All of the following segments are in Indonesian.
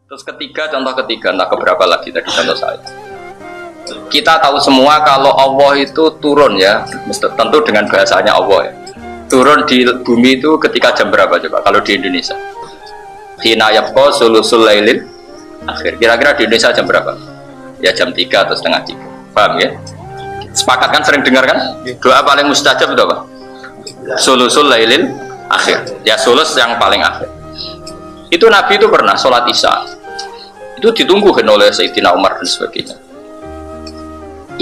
Terus ketiga, contoh ketiga, entah keberapa lagi tadi contoh saya. Kita tahu semua kalau Allah itu turun ya, tentu dengan bahasanya Allah ya. Turun di bumi itu ketika jam berapa coba kalau di Indonesia? Hina yabqa sulusul lailil akhir. Kira-kira di Indonesia jam berapa? Ya jam 3 atau setengah 3. Paham ya? Sepakat kan, sering dengar kan? Doa paling mustajab itu apa? Sulusul lailil akhir. Ya sulus yang paling akhir. Itu Nabi itu pernah sholat Isya. Itu ditunggu kan oleh Sayyidina Umar dan sebagainya.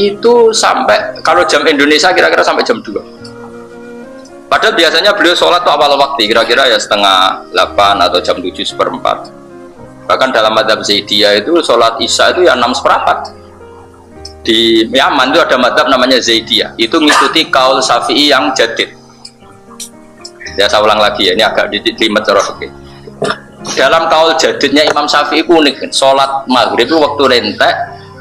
Itu sampai, kalau jam Indonesia kira-kira sampai jam 2. Padahal biasanya beliau sholat itu awal waktu, kira-kira ya setengah 8 atau jam 7:04. Bahkan dalam madzhab Zaidiyah itu sholat Isya itu ya 6:04. Di Yaman itu ada madzhab namanya Zaidiyah, itu mengikuti kaul Syafi'i yang jadid. Ya saya ulang lagi ya, ini agak dilimet cara fikih. Dalam kaul jadidnya Imam Syafi'i unik, sholat maghrib itu waktu lentek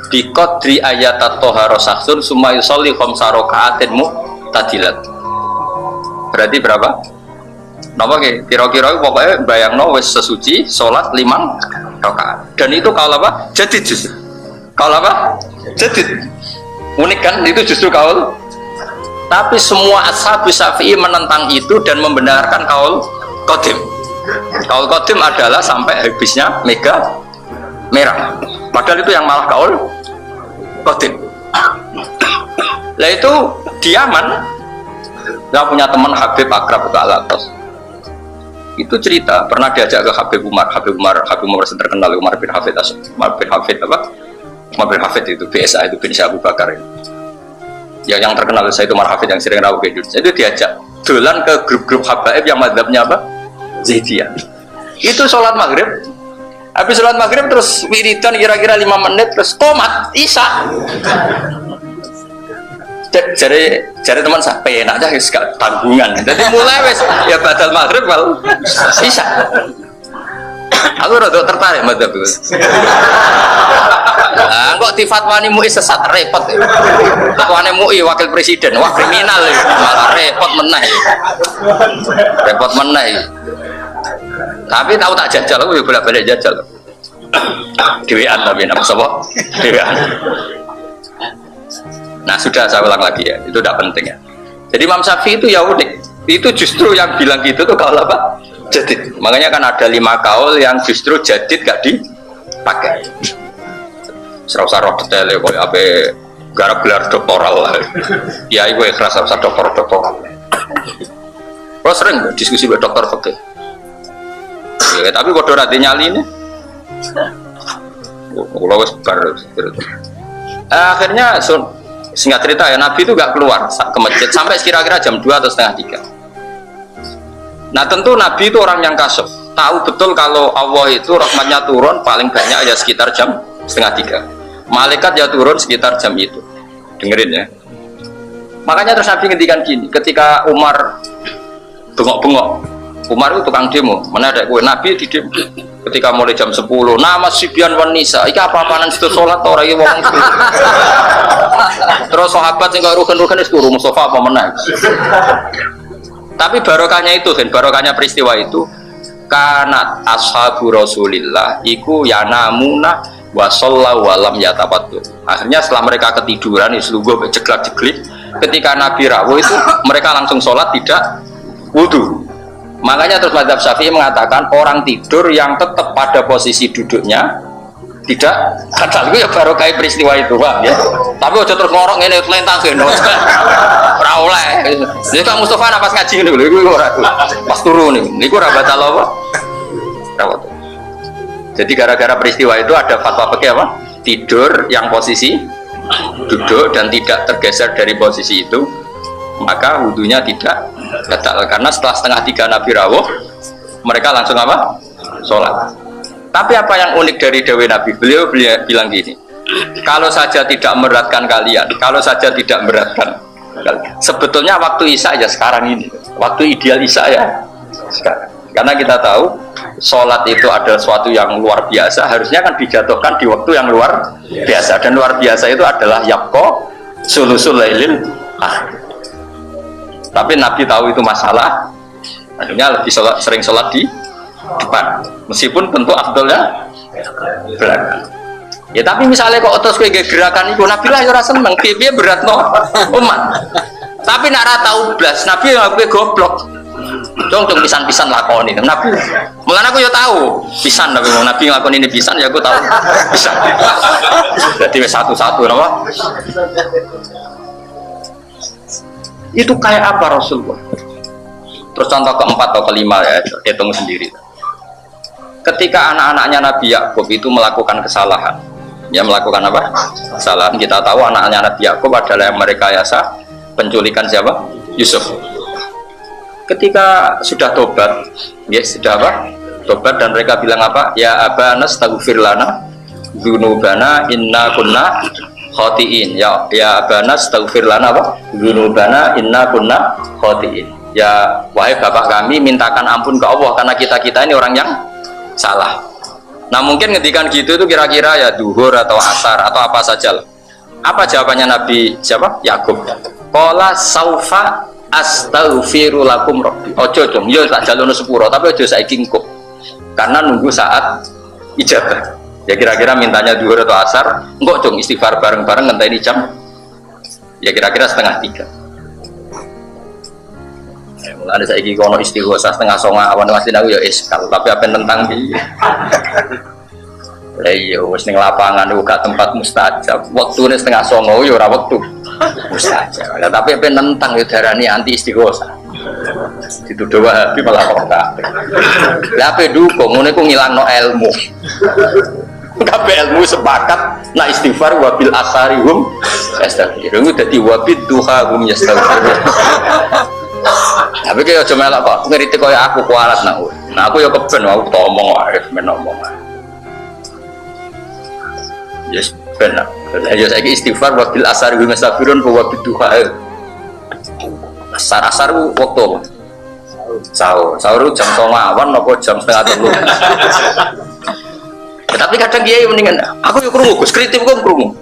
bi qadri ayatat toharo saksun summa yusolli khamsa raka'atin mu'tadilat. Berarti berapa? Napa ki? Kira-kira pokoknya bayangno wis sesuci sholat 5 rakaat. Dan itu kaul apa? Jadid justru. Kaul apa? Jadid. Unik kan? Itu justru kaul. Tapi semua ashab Syafi'i menentang itu dan membenarkan kaul qadim. Kaul qadim adalah sampai habisnya mega merah. Padahal itu yang malah kaul qadim. Lah itu di Yaman, saya punya teman Habib akrab ke Al-Atas. Itu cerita pernah diajak ke Habib Umar terkenal, Umar bin Hafid apa? Umar bin Hafid itu BSA itu bin Abu Bakar ini. Ya yang terkenal saya itu Umar Hafid yang sering rawuh ke Indonesia. Itu diajak dolan ke grup-grup habaib yang madzhabnya apa? Zaidiyah. Itu sholat maghrib. Habis sholat maghrib terus wiridan kira-kira 5 menit terus qomat Isya. Jadi teman saya penak aja gak tanggungan. Jadi mulai wes ya badal maghrib kalau Isya. Aku rada tertarik madzhab itu. Nah, kok difatwani MUI sesat repot ya. Fatwane MUI wakil presiden, wah kriminal ya. Malah repot meneh. Repot meneh. Tapi tahu tak jajal, aku bolak-balik jajal. Dewean tapi nama sapa? Dewean. Nah sudah saya ulang lagi ya, itu tidak penting ya. Jadi Imam Syafi'i itu ya unik. Itu justru yang bilang gitu tuh kaul apa? Jadid. Makanya kan ada 5 kaul yang justru jadid gak dipakai. Serasa roh detail ya, kok apa garap gelar doktoral lah. Ya ibu ikhlas serasa doktoral. Kalau sering diskusi dengan dokter fikih. Ya, tapi bodoh rati nyali ini. Kalau wes akhirnya singkat cerita ya, Nabi itu gak keluar ke masjid sampai kira-kira jam 2 atau setengah 3. Nah tentu Nabi itu orang yang kasyaf, tahu betul kalau Allah itu rahmatnya turun paling banyak ya sekitar jam setengah 3. Malaikat ya turun sekitar jam itu. Dengerin ya. Makanya terus Nabi ngendikan gini, ketika Umar bengok-bengok, Umar itu tukang demo, mana ada kue Nabi di demo. Ketika mulai jam 10, nama Sibyan wan Nisa, iki apa-apaan situ sholat ora iki wong itu. Terus sahabat sing karo rukun-rukun wis turu Mustafa apa meneh. Tapi barokahnya itu kan, barokahnya peristiwa itu kanat ashabu Rasulillah iku yanamuna wa shallallahu wa lam yatafattu. Akhirnya setelah mereka ketiduran islungguh jeglak-jeglik, ketika Nabi rawuh itu mereka langsung sholat tidak wudu. Makanya terus madzhab Syafi'i mengatakan orang tidur yang tetap pada posisi duduknya tidak kadal itu ya barokah peristiwa itu, Pak ya. Tapi aja terus ngorok ngene telentang geno. Ora oleh. Jadi Kang Mustafa napas ngaji ngene lho iku ora. Pas turu niku ora batal apa? Rawat. Jadi gara-gara peristiwa itu ada fatwa fikih apa? Tidur yang posisi duduk dan tidak tergeser dari posisi itu, maka wudunya tidak batal. Karena setelah setengah 3 Nabi rawuh, mereka langsung apa? Sholat. Tapi apa yang unik dari dawuh Nabi? Beliau bilang gini, kalau saja tidak memberatkan kalian, kalau saja tidak memberatkan kalian, sebetulnya waktu Isya ya sekarang ini, waktu ideal Isya ya sekarang. Karena kita tahu sholat itu adalah sesuatu yang luar biasa, harusnya kan dijatuhkan di waktu yang luar biasa, dan luar biasa itu adalah yabqa sulusul lailil akhir. Tapi Nabi tahu itu masalah, akhirnya lebih sering sholat di depan. Meskipun tentu afdolnya belakang. Ya tapi misalnya kok terus kowe gerakan iku Nabi lah ya ora seneng, piye berat no umat. Tapi nek ora tau blas, Nabi ya kowe goblok. Dong pisan-pisan lakoni. Nabi mulane aku ya tahu pisan Nabi nglakoni ini pisan ya aku tahu pisan. Jadi wis satu-satu napa? Itu kayak apa Rasulullah? Terus contoh keempat atau kelima ya, hitung sendiri. Ketika anak-anaknya Nabi Yakub itu melakukan kesalahan, ya melakukan apa? Kesalahan. Kita tahu anak-anaknya Nabi Yakub adalah yang merekayasa penculikan siapa? Yusuf. Ketika sudah tobat, ya sudah apa? Tobat dan mereka bilang apa? Ya abana astaghfir lana dzunubana inna kunna khotiin. Ya abana astaghfir lana apa? Dzunubana inna kunna khotiin. Ya wahai bapak kami, mintakan ampun ke Allah karena kita ini orang yang salah. Nah mungkin ngedikan gitu itu kira-kira ya duhur atau asar atau apa saja. Apa jawabannya Nabi siapa? Yakub. Qala saufa astaghfiru lakum rabbi. Ojo dong, yo tak jalono sepuro tapi ojo saiki engko. Karena nunggu saat ijabah. Ya kira-kira mintanya duhur atau asar, engko dong istighfar bareng-bareng ngenteni jam. Ya kira-kira 2:30. Mulane saiki kono istighosa 2:30 awan masih aku ya iskal, tapi apa tentang iki. Lah iya wis ning lapangan ku gak tempat mustajab. Wektune 2:30 ya ora wektu mustajab. Lah tapi apa nentang ya darani anti istighosa. Dituduh Wahabi malah kok kabeh. Lah ape dukung ngene ku ngilangno ilmu. Kabeh ilmu sepakat nak istighfar wa bil asarihum yastaghfirun dadi wa bid duha hum yastaghfirun. Tapi kaya aja melok kok ngritik kaya aku kualat nak. Nah aku ya keben aku ngomong wae men ngomong. Yes benar. Ya saiki istighfar wa bil asari wa masafirun wa biduha. Asar waktu sahur jam 09.00 awan apa jam 2:30. Tapi kadang kiai mendingan aku yo krungu Gus kritik kok krungu.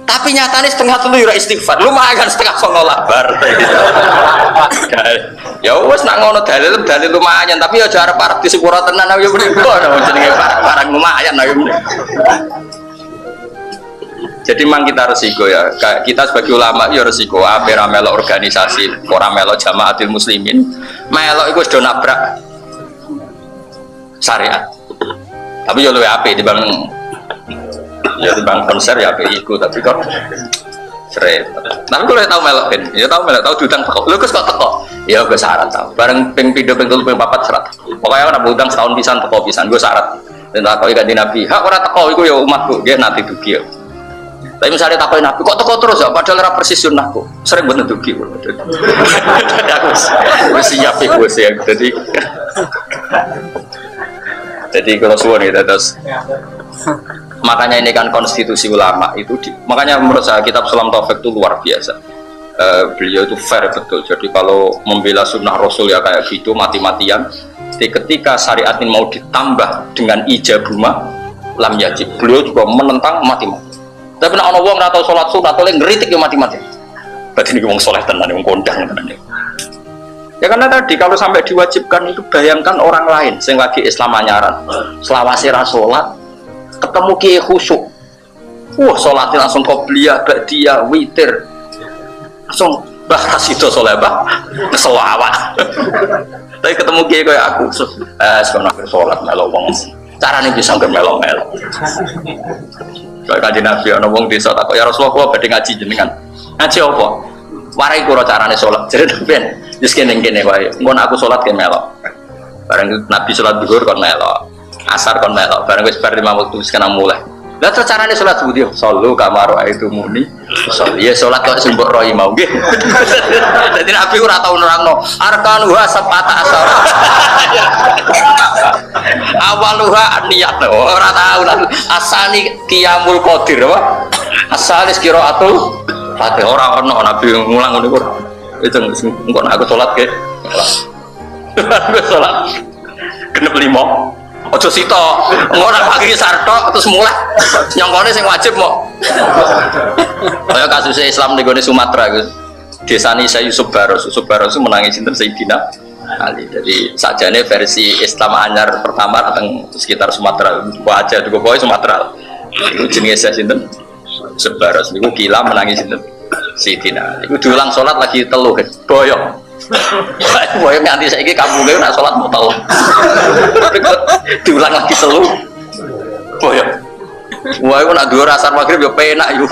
Tapi nyatane 2:30 ora istighfar. Lumayan 2:30 lah bar. Ya wis nak ngono dalil lumayan tapi ya arep di sepuro tenan aku yo mriko jenenge barang lumayan aku. Jadi memang kita resiko ya. Kita sebagai ulama ya resiko ape ra melok organisasi, ora melok jamaatul muslimin. Melok iku wis do nabrak syariat. Tapi yo luwih apik timbang konser ya apik iku tapi kok seret. Tapi kalau tahu melok kan, ya tahu melok, tahu diutang teko. Lho kok teko? Ya gue syarat tahu. Bareng ping 3 ping 3 ping 4 syarat. Pokoknya ana utang setahun pisan teko pisan gue syarat. Dan takoki kanjeng Nabi, "Hak ora teko iku ya umatku, nggih nanti dugi ya." Tapi misalnya takoki Nabi, "Kok teko terus ya padahal ora persis sunnahku." Sering bener dugi. Aku wis siap iku wis ya. Jadi kalau suwon itu terus makanya ini kan konstitusi ulama itu makanya menurut saya kitab Sulam Taufik itu luar biasa. Beliau itu fair betul. Jadi kalau membela sunnah Rasul ya kayak gitu mati-matian. Jadi ketika syariat ini mau ditambah dengan ijabuma lam yajib, beliau juga menentang mati-mati. Tapi nek ana wong ora tau salat sunat oleh ngritik ya mati-mati. Berarti ini wong soleh tenan, wong kondang tenan. Ya karena tadi kalau sampai diwajibkan itu bayangkan orang lain sing lagi Islam anyaran, selawase ra salat, ketemu kiai khusyuk. Wah, salatnya langsung qobliyah, ba'diyah, witir. Langsung bahas itu soleh bah, keselawat. Tapi ketemu kiai kayak aku, sekarang aku sholat melok wong. Caranya bisa nggak melok-melok. Kayak kanjeng Nabi, ana wong desa takok ya Rasulullah, badhe ngaji jenengan. Ngaji apa? Warai kula carane sholat. Jadi ben, wis kene-kene wae. Engko aku sholat ke melok. Bareng Nabi sholat zuhur kon melok, asar kon melok. Bareng wis bar 5 waktu wis kena mulai. Lah terus carane sholat zuhur, sallu kamaru itu muni. Ya sholat kok sembok roi mau nggih. Dadi Nabi ora tau nerangno arkanuha sabata asar. Awaluha niat ora tau asani qiyamul qadir apa? Asalis qiraatul Fatih ora ono Nabi ngulang ngono iku. Itu engko aku sholat ke. Aku sholat genep 5. Ojo sito, ngono pagi sartok terus mulai nyongkone sing wajib mo. Kaya kasus Islam di Sumatera Gus. Desane saya Yusuf Baros menangi sinten Sayyidina Ali. Jadi sajane versi Islam anyar pertama tentang sekitar Sumatera. Wajah juga boy Sumatera. Itu jenis sinten Sebaros. Niku gila menangis sinten Sidina. Iku diulang sholat lagi telu boyong. Boyong nganti saiki kampungnya nak sholat mau telu. Diulang lagi telu boyong. Wah, itu nak dua rasa maghrib ya penak yuk.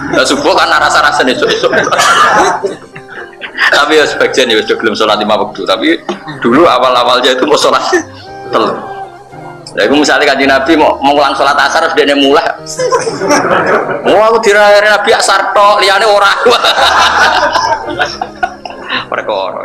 Nah, subuh kan rasa-rasa nih esok. Tapi ya sebagian ya sudah belum sholat 5 waktu. Tapi dulu awal-awalnya itu mau sholat telur. Nah, aku misalnya kanjeng Nabi mau ngulang sholat asar harus dia mulai. Wah, aku dirayain Nabi asar tok, liane orang. Perkara.